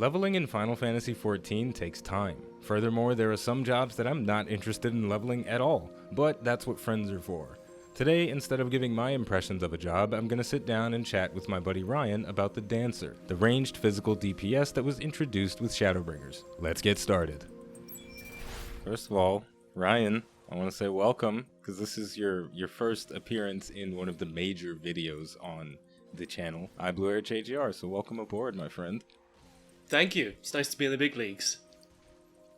Leveling in Final Fantasy XIV takes time. Furthermore, there are some jobs that I'm not interested in leveling at all, but that's what friends are for. Today, instead of giving my impressions of a job, I'm going to sit down and chat with my buddy Ryan about the Dancer, the ranged physical DPS that was introduced with Shadowbringers. Let's get started. First of all, Ryan, I want to say welcome, because this is your first appearance in one of the major videos on the channel, iBluairJgR, so welcome aboard, my friend. Thank you. It's nice to be in the big leagues,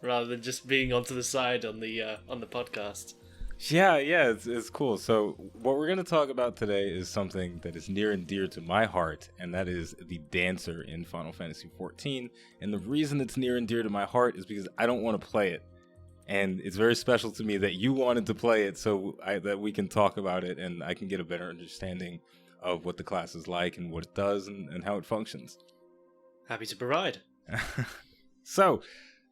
rather than just being onto the side on the podcast. Yeah, it's cool. So what we're going to talk about today is something that is near and dear to my heart, and that is the Dancer in Final Fantasy XIV. And the reason it's near and dear to my heart is because I don't want to play it. And it's very special to me that you wanted to play it so that we can talk about it and I can get a better understanding of what the class is like and what it does and how it functions. Happy to provide. So,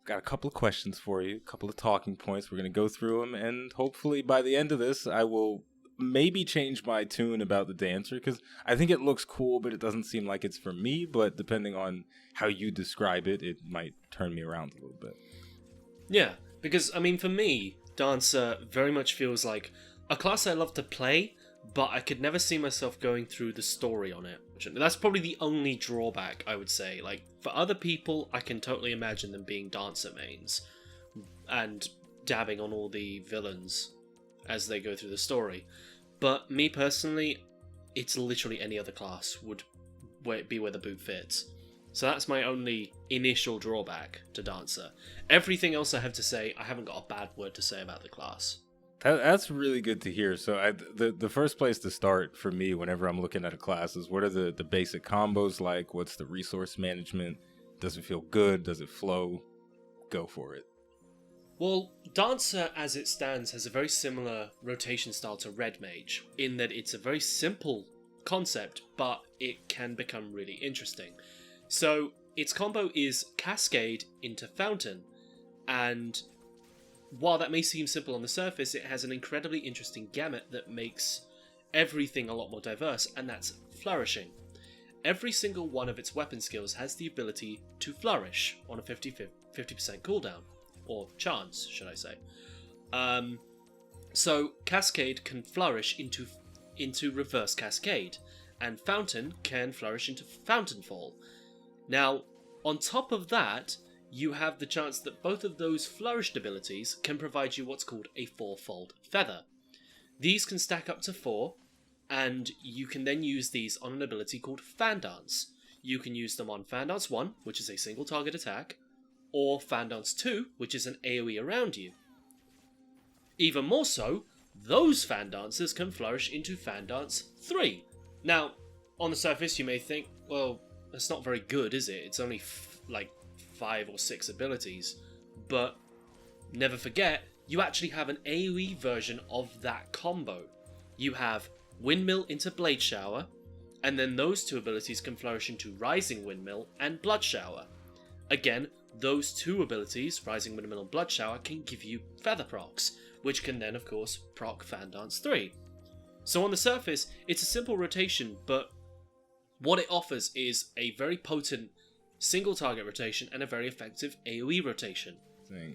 I've got a couple of questions for you, a couple of talking points. We're going to go through them, and hopefully by the end of this, I will maybe change my tune about the Dancer, because I think it looks cool, but it doesn't seem like it's for me, but depending on how you describe it, it might turn me around a little bit. Yeah, because, I mean, for me, Dancer very much feels like a class I love to play, but I could never see myself going through the story on it. That's probably the only drawback, I would say. Like, for other people, I can totally imagine them being Dancer mains and dabbing on all the villains as they go through the story. But me personally, it's literally any other class would be where the boot fits. So that's my only initial drawback to Dancer. Everything else I have to say, I haven't got a bad word to say about the class. That's really good to hear. So the first place to start for me whenever I'm looking at a class is what are the basic combos like? What's the resource management? Does it feel good? Does it flow? Go for it. Well, Dancer as it stands has a very similar rotation style to Red Mage, in that it's a very simple concept, but it can become really interesting. So its combo is Cascade into Fountain, and while that may seem simple on the surface, it has an incredibly interesting gamut that makes everything a lot more diverse, and that's Flourishing. Every single one of its weapon skills has the ability to flourish on a 50% cooldown, or chance, should I say. So Cascade can flourish into Reverse Cascade, and Fountain can flourish into Fountainfall. Now, on top of that, you have the chance that both of those flourished abilities can provide you what's called a fourfold feather. These can stack up to 4, and you can then use these on an ability called Fan Dance. You can use them on Fan Dance 1, which is a single target attack, or Fan Dance 2, which is an AoE around you. Even more so, those Fan Dances can flourish into Fan Dance 3. Now, on the surface you may think, well, that's not very good, is it? It's only 5 or 6 abilities, but never forget, you actually have an AoE version of that combo. You have Windmill into Blade Shower, and then those two abilities can flourish into Rising Windmill and Blood Shower. Again, those two abilities, Rising Windmill and Blood Shower, can give you Feather procs, which can then, of course, proc Fan Dance 3. So on the surface, it's a simple rotation, but what it offers is a very potent single target rotation and a very effective AoE rotation.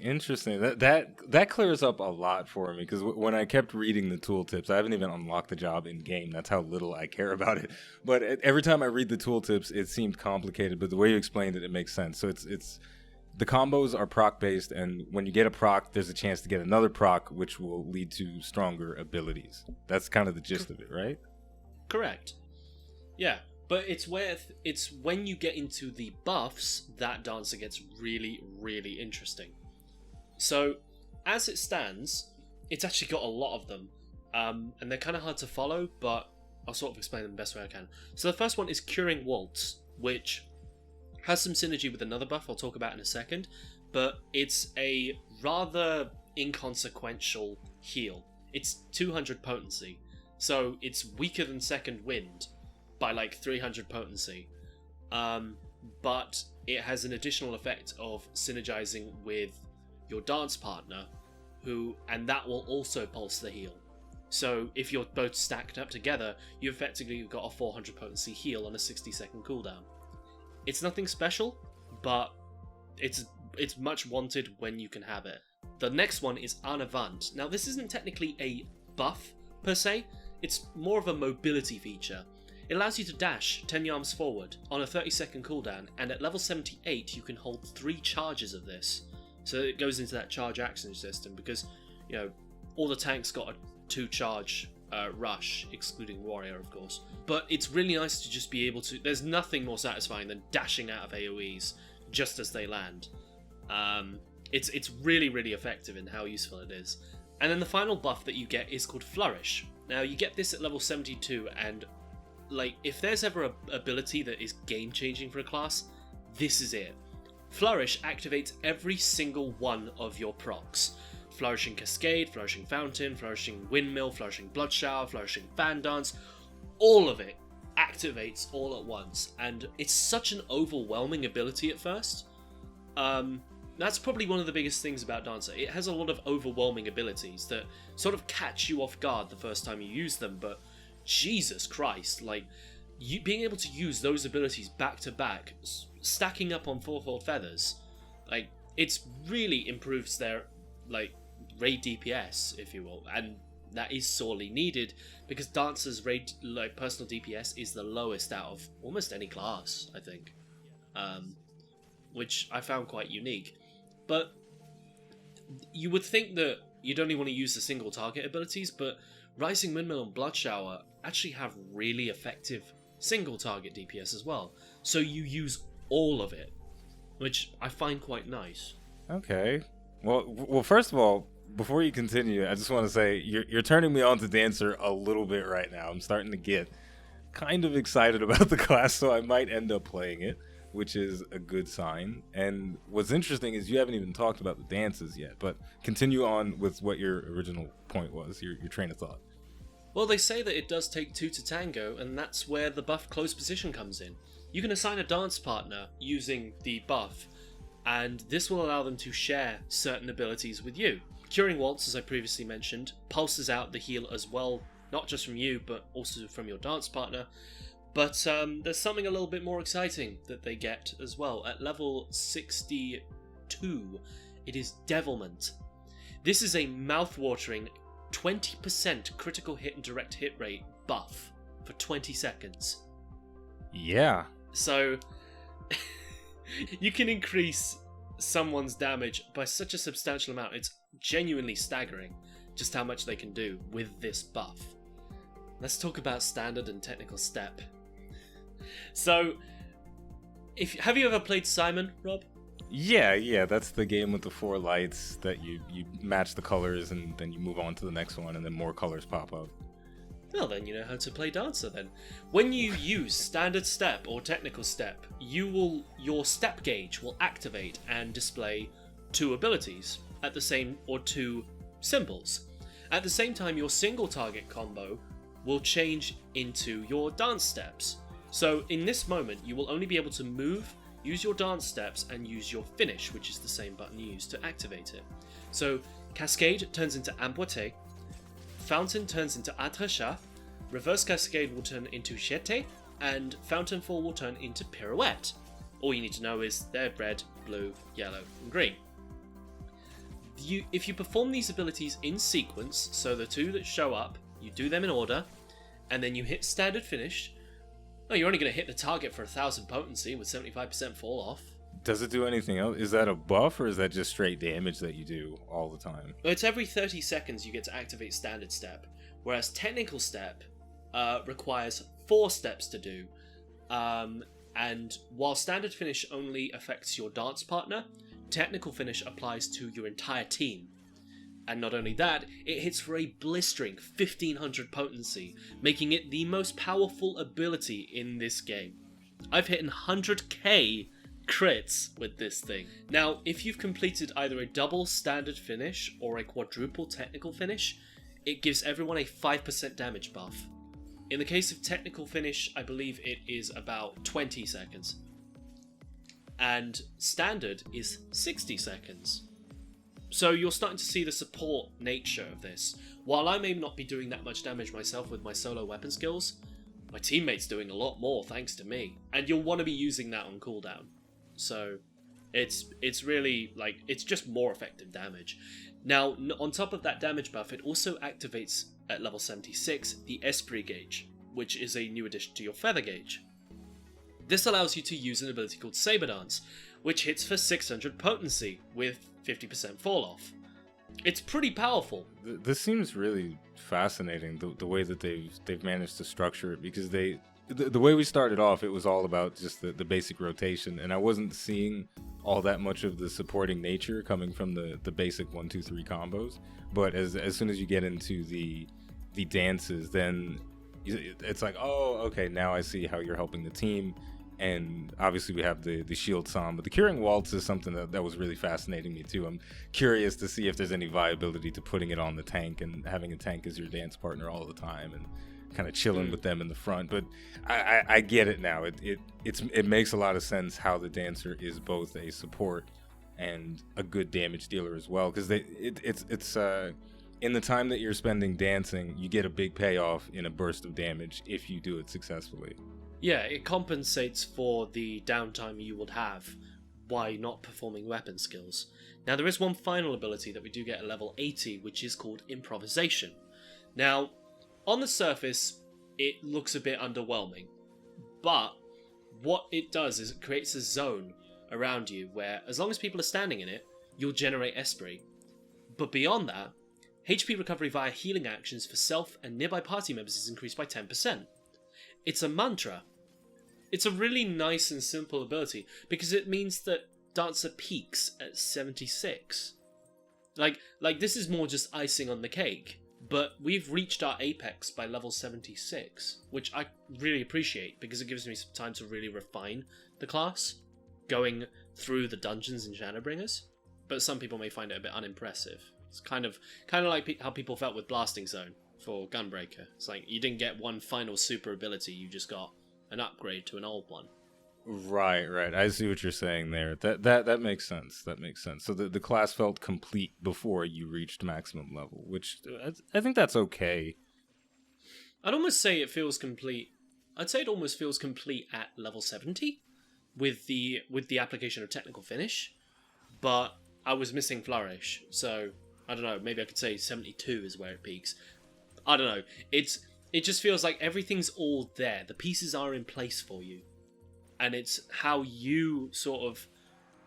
Interesting. That clears up a lot for me, because when I kept reading the tooltips, I haven't even unlocked the job in game. That's how little I care about it. But every time I read the tooltips, it seemed complicated. But the way you explained it, it makes sense. So it's the combos are proc based, and when you get a proc, there's a chance to get another proc, which will lead to stronger abilities. That's kind of the gist of it, right? Correct. Yeah. But it's when you get into the buffs that Dancer gets really, really interesting. So, as it stands, it's actually got a lot of them. And they're kind of hard to follow, but I'll sort of explain them the best way I can. So the first one is Curing Waltz, which has some synergy with another buff I'll talk about in a second. But it's a rather inconsequential heal. It's 200 potency, so it's weaker than Second Wind by 300 potency, but it has an additional effect of synergizing with your dance partner, and that will also pulse the heal. So if you're both stacked up together, you effectively got a 400 potency heal on a 60-second cooldown. It's nothing special, but it's much wanted when you can have it. The next one is Norvrandt. Now, this isn't technically a buff per se, it's more of a mobility feature. It allows you to dash 10 yards forward on a 30-second cooldown, and at level 78 you can hold 3 charges of this. So it goes into that charge action system because, you know, all the tanks got a 2-charge rush, excluding Warrior, of course. But it's really nice to just be able to... There's nothing more satisfying than dashing out of AoEs just as they land. It's really, really effective in how useful it is. And then the final buff that you get is called Flourish. Now, you get this at level 72, and like, if there's ever an ability that is game-changing for a class, this is it. Flourish activates every single one of your procs. Flourishing Cascade, Flourishing Fountain, Flourishing Windmill, Flourishing Blood Shower, Flourishing Fan Dance, all of it activates all at once, and it's such an overwhelming ability at first. That's probably one of the biggest things about Dancer. It has a lot of overwhelming abilities that sort of catch you off guard the first time you use them, but Jesus Christ, like, you being able to use those abilities back to back, stacking up on fourfold feathers, like, it's really improves their, like, raid DPS, if you will, and that is sorely needed because Dancer's raid, like, personal DPS is the lowest out of almost any class, I think, which I found quite unique. But you would think that you'd only want to use the single target abilities, but Rising Windmill and Blood Shower actually have really effective single target DPS as well. So you use all of it, which I find quite nice. Okay. Well, first of all, before you continue, I just want to say you're turning me on to Dancer a little bit right now. I'm starting to get kind of excited about the class, so I might end up playing it, which is a good sign. And what's interesting is you haven't even talked about the dances yet, but continue on with what your original point was, your train of thought. Well, they say that it does take 2 to tango, and that's where the buff close position comes in. You can assign a dance partner using the buff, and this will allow them to share certain abilities with you. Curing Waltz, as I previously mentioned, pulses out the heal as well, not just from you, but also from your dance partner. But there's something a little bit more exciting that they get as well. At level 62, it is Devilment. This is a mouth-watering 20% critical hit and direct hit rate buff for 20 seconds. Yeah. So, you can increase someone's damage by such a substantial amount. It's genuinely staggering just how much they can do with this buff. Let's talk about standard and technical step. So, have you ever played Simon, Rob? Yeah, that's the game with the 4 lights that you match the colors and then you move on to the next one and then more colors pop up. Well, then you know how to play Dancer then. When you use standard step or technical step, your step gauge will activate and display 2 abilities at the same, or 2 symbols. At the same time, your single target combo will change into your dance steps. So in this moment, you will only be able to move, use your dance steps, and use your finish, which is the same button you use to activate it. So Cascade turns into Emboîté, Fountain turns into Adrechat, Reverse Cascade will turn into Jeté, and Fountain Fall will turn into Pirouette. All you need to know is they're red, blue, yellow, and green. If you perform these abilities in sequence, so the 2 that show up, you do them in order, and then you hit standard finish, well, you're only going to hit the target for 1000 potency with 75% fall off. Does it do anything else? Is that a buff or is that just straight damage that you do all the time? Well, it's every 30 seconds you get to activate standard step, whereas technical step requires 4 steps to do. And while standard finish only affects your dance partner, technical finish applies to your entire team. And not only that, it hits for a blistering 1500 potency, making it the most powerful ability in this game. I've hit 100k crits with this thing. Now, if you've completed either a double standard finish or a quadruple technical finish, it gives everyone a 5% damage buff. In the case of technical finish, I believe it is about 20 seconds. And standard is 60 seconds. So you're starting to see the support nature of this. While I may not be doing that much damage myself with my solo weapon skills, my teammate's doing a lot more thanks to me. And you'll want to be using that on cooldown. So It's really like it's just more effective damage. Now, on top of that damage buff, it also activates at level 76 the Esprit gauge, which is a new addition to your feather gauge. This allows you to use an ability called Saber Dance, which hits for 600 potency with 50% fall off. It's pretty powerful. This seems really fascinating, the way that they've managed to structure it, because the way we started off, it was all about just the basic rotation, and I wasn't seeing all that much of the supporting nature coming from the basic 1, 2, 3 combos. But as soon as you get into the dances, then it's like, oh, okay, now I see how you're helping the team. And obviously we have the shield song, but the curing waltz is something that was really fascinating me too. I'm curious to see if there's any viability to putting it on the tank and having a tank as your dance partner all the time and kind of chilling with them in the front. But I get it now. It makes a lot of sense how the dancer is both a support and a good damage dealer as well, because it's in the time that you're spending dancing, you get a big payoff in a burst of damage if you do it successfully. Yeah, it compensates for the downtime you would have by not performing weapon skills. Now, there is one final ability that we do get at level 80, which is called Improvisation. Now, on the surface, it looks a bit underwhelming, but what it does is it creates a zone around you where, as long as people are standing in it, you'll generate Esprit. But beyond that, HP recovery via healing actions for self and nearby party members is increased by 10%. It's a mantra. It's a really nice and simple ability because it means that Dancer peaks at 76. Like this is more just icing on the cake, but we've reached our apex by level 76, which I really appreciate because it gives me some time to really refine the class, going through the dungeons in Shadowbringers. But some people may find it a bit unimpressive. It's kind of like how people felt with Blasting Zone for Gunbreaker. It's like you didn't get one final super ability, you just got an upgrade to an old one. Right. I see what you're saying there. That makes sense. So the class felt complete before you reached maximum level, which I think that's okay. I'd almost say it feels complete. I'd say it almost feels complete at level 70 with the application of Technical Finish, but I was missing Flourish, so I don't know, maybe I could say 72 is where it peaks. I don't know. It just feels like everything's all there. The pieces are in place for you. And it's how you sort of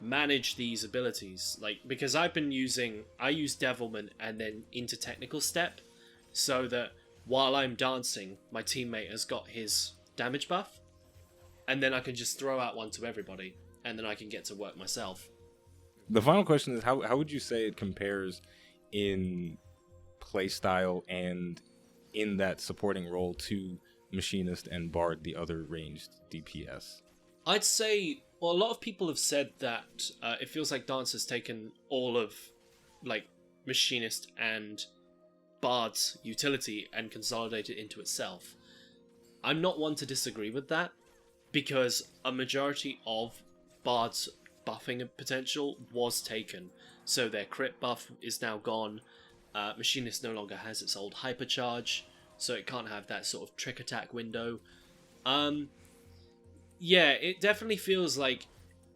manage these abilities. Like, because I use Devilment and then into Technical Step, so that while I'm dancing, my teammate has got his damage buff, and then I can just throw out one to everybody, and then I can get to work myself. The final question is, how would you say it compares in playstyle and in that supporting role to Machinist and Bard, the other ranged DPS? I'd say, well, a lot of people have said that it feels like Dancer's taken all of, like, Machinist and Bard's utility and consolidated it into itself. I'm not one to disagree with that, because a majority of Bard's buffing potential was taken. So their crit buff is now gone. Machinist no longer has its old hypercharge, so it can't have that sort of trick attack window. Yeah, it definitely feels like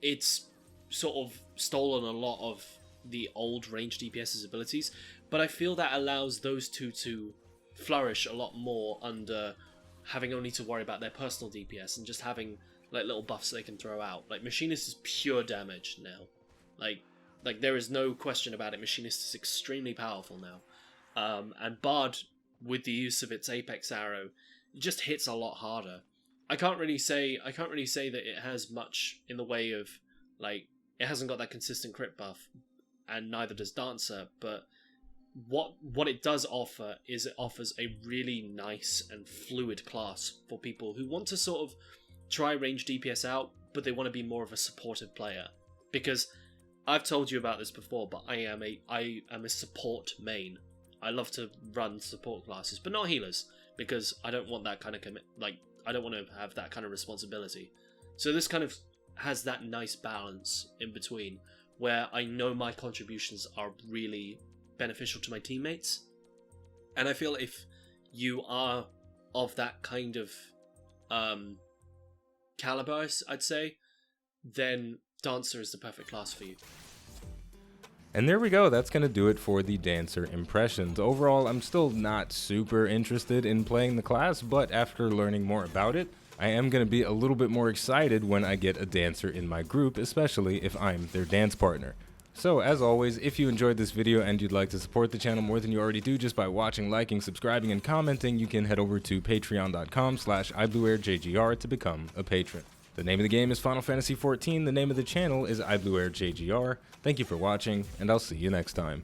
it's sort of stolen a lot of the old range DPS's abilities, but I feel that allows those two to flourish a lot more under having only to worry about their personal DPS and just having like little buffs they can throw out. Like, Machinist is pure damage now. Like there is no question about it. Machinist is extremely powerful now. And Bard, with the use of its Apex Arrow, just hits a lot harder. I can't really say that it has much in the way of, like, it hasn't got that consistent crit buff, and neither does Dancer, but what it does offer is it offers a really nice and fluid class for people who want to sort of try range DPS out, but they want to be more of a supportive player. Because I've told you about this before, but I am a support main. I love to run support classes, but not healers, because I don't want that kind of I don't want to have that kind of responsibility. So this kind of has that nice balance in between, where I know my contributions are really beneficial to my teammates. And I feel if you are of that kind of caliber, I'd say, then Dancer is the perfect class for you. And there we go, that's going to do it for the Dancer impressions. Overall, I'm still not super interested in playing the class, but after learning more about it, I am going to be a little bit more excited when I get a Dancer in my group, especially if I'm their dance partner. So as always, if you enjoyed this video and you'd like to support the channel more than you already do just by watching, liking, subscribing, and commenting, you can head over to patreon.com/iBluairJgR to become a patron. The name of the game is Final Fantasy XIV, the name of the channel is iBluairJgR. Thank you for watching, and I'll see you next time.